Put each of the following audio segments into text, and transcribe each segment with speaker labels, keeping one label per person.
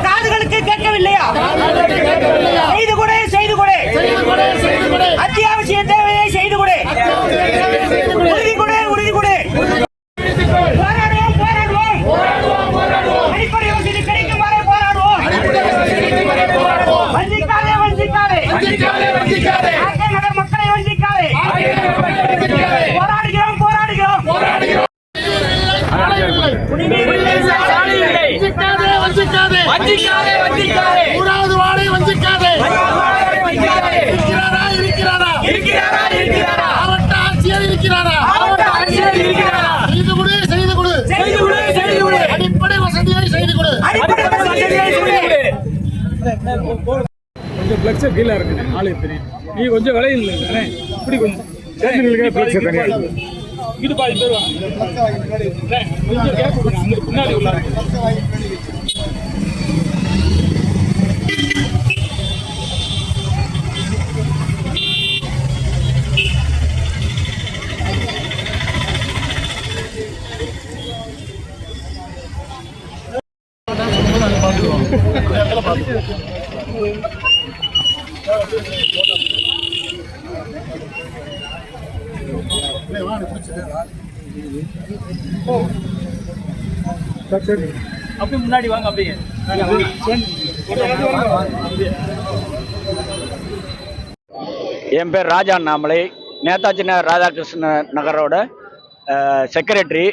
Speaker 1: காதுகளுக்கு கேட்கவில்லையா? செய்து கொடு, செய்து கொடு. அத்தியாவசிய தேவையை செய்து கொடு. உறுதி கொடு, உறுதி கொடு. போராடுவோம், போராடுவோம். அடிப்படை வசதி கிடைக்கும் வரை போராடுவோம். வஞ்சிக்காதே, வஞ்சிக்காதே. நகர் மக்களை வஞ்சிக்காதே. போராடுகிறோம், போராடுகிறோம்.
Speaker 2: கொஞ்சம் பிளக்ஸ் கீழே இருக்கு ஆளு தெரியும். நீ கொஞ்சம் விலையில் இல்லை இப்படி கொஞ்சம் இது பாதி பேர் கொஞ்சம் கேப் முன்னாடி உள்ள அப்படியே முன்னாடி வாங்க. அப்படியே
Speaker 3: என் பேர் ராஜா அண்ணாமலை, நேதாஜி நகர் ராதாகிருஷ்ண நகரோட செக்ரட்டரி.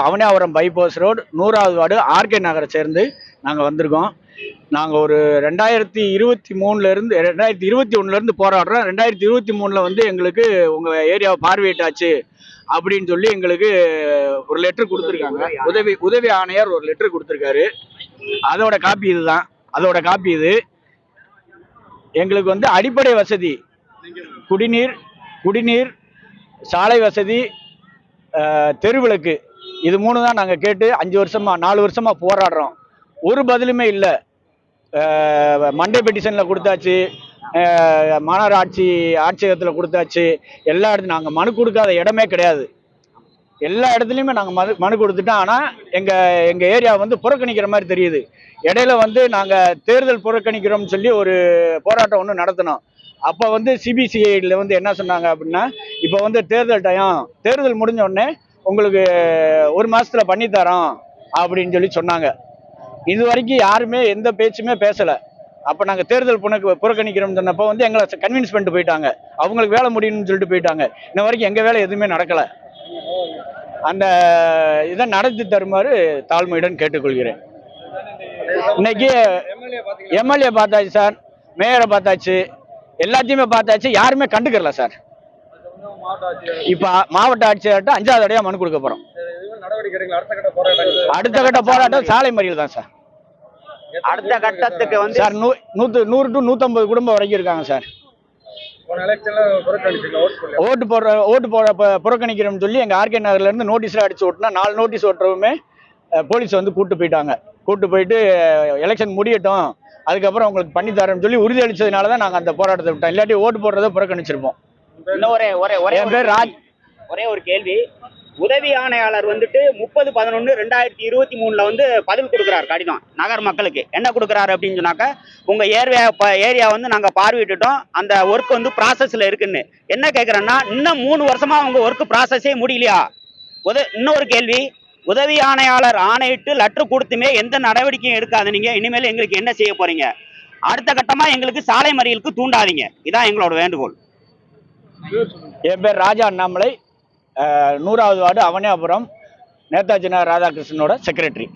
Speaker 3: அவனியாபுரம் பைபாஸ் ரோடு 100வது வார்டு ஆர்கே நகரை சேர்ந்து நாங்கள் வந்திருக்கோம். நாங்கள் ஒரு 2023 2021 போராடுறோம். 2023 வந்து எங்களுக்கு உங்கள் ஏரியாவை பார்வையிட்டாச்சு அப்படின்னு சொல்லி எங்களுக்கு ஒரு லெட்டர் கொடுத்துருக்காங்க. உதவி ஆணையர் ஒரு லெட்டர் கொடுத்துருக்காரு. அதோட காப்பி இதுதான். இது எங்களுக்கு வந்து அடிப்படை வசதி, குடிநீர், சாலை வசதி, தெருவிளக்கு, இது 3 தான் நாங்கள் கேட்டு 4 வருஷமா போராடுறோம். ஒரு பதிலுமே இல்லை. மண்டே பெட்டிஷனில் கொடுத்தாச்சு, மாநகர ஆட்சியகத்தில் கொடுத்தாச்சு. எல்லா இடத்துலையும் நாங்கள் மனு கொடுக்காத இடமே கிடையாது. எல்லா இடத்துலையுமே நாங்கள் மனு கொடுத்துட்டோம். ஆனால் எங்கள் ஏரியா வந்து புறக்கணிக்கிற மாதிரி தெரியுது. இடையில வந்து நாங்கள் தேர்தல் புறக்கணிக்கிறோம்னு சொல்லி ஒரு போராட்டம் ஒன்று நடத்தினோம். அப்போ வந்து சிபிசிஐடியில் வந்து என்ன சொன்னாங்க அப்படின்னா, இப்போ வந்து தேர்தல் முடிஞ்ச உடனே உங்களுக்கு 1 மாதத்தில் பண்ணித்தரோம் அப்படின்னு சொல்லி சொன்னாங்க. இது வரைக்கும் யாருமே எந்த பேச்சுமே பேசலை. அப்போ நாங்கள் தேர்தல் புறக்கணிக்கிறோம்னு சொன்னப்போ வந்து எங்களை கன்வின்ஸ் பண்ணிட்டு போயிட்டாங்க. அவங்களுக்கு வேலை முடியணும்னு சொல்லிட்டு போயிட்டாங்க. இன்ன வரைக்கும் எங்கள் வேலை எதுவுமே நடக்கலை. அந்த இதை நடத்தி தருமாறு தாழ்மையுடன் கேட்டுக்கொள்கிறேன். இன்னைக்கு எம்எல்ஏ பார்த்தாச்சு சார், மேயரை பார்த்தாச்சு, எல்லாத்தையுமே பார்த்தாச்சு. யாருமே கண்டுக்கல சார். இப்ப மாவட்ட ஆட்சியர்கிட்ட 5வது தடவையா மனு கொடுக்க போறோம். அடுத்த கட்ட போராட்டம் சாலை மறியல் தான் சார். அடுத்த கட்டத்துக்கு வந்து சார் 100 to 150 குடும்பம் வரைக்கும் இருக்காங்க சார். ஓட்டு போட புறக்கணிக்கிறோம்னு சொல்லி எங்க ஆர்கே நகர்ல இருந்து நோட்டீஸ்ல அடிச்சு ஓட்டுனா 4 நோட்டீஸ் ஓட்டுறவுமே போலீஸ் வந்து கூட்டு போயிட்டு எலெக்ஷன் முடியட்டும், அதுக்கப்புறம் உங்களுக்கு பண்ணி தரேன்னு சொல்லி உறுதி அளிச்சதுனாலதான் நாங்க அந்த போராட்டத்தை விட்டோம். இல்லாட்டி ஓட்டு போடுறத புறக்கணிச்சிருப்போம்.
Speaker 1: என் பேர் ராஜ். ஒரே ஒரு கேள்வி. உதவி ஆணையாளர் வந்துட்டு 30/11/2023 வந்து பதில் கொடுக்குறாரு கடிதம் நகர் மக்களுக்கு. என்ன கொடுக்குறாரு அப்படின்னு சொன்னாக்கா, உங்க ஏரியா வந்து நாங்க பார்வையிட்டுட்டோம், அந்த ஒர்க் வந்து ப்ராசஸ்ல இருக்குன்னு. என்ன கேட்குறேன்னா, இன்னும் 3 வருஷமா உங்க ஒர்க் ப்ராசஸே முடியலையா? இன்னொரு கேள்வி, உதவி ஆணையாளர் ஆணையிட்டு லெட்டர் கொடுத்துமே எந்த நடவடிக்கையும் எடுக்காது. நீங்க இனிமேல் எங்களுக்கு என்ன செய்ய போறீங்க? அடுத்த கட்டமா எங்களுக்கு சாலை மறியலுக்கு தூண்டாதீங்க. இதான் எங்களோட வேண்டுகோள்.
Speaker 3: என் பேர் ராஜா அண்ணாமலை, 100வது வார்டு அவனியாபுரம் நேதாஜி நகர் ராதாகிருஷ்ணனோட செக்ரட்டரி.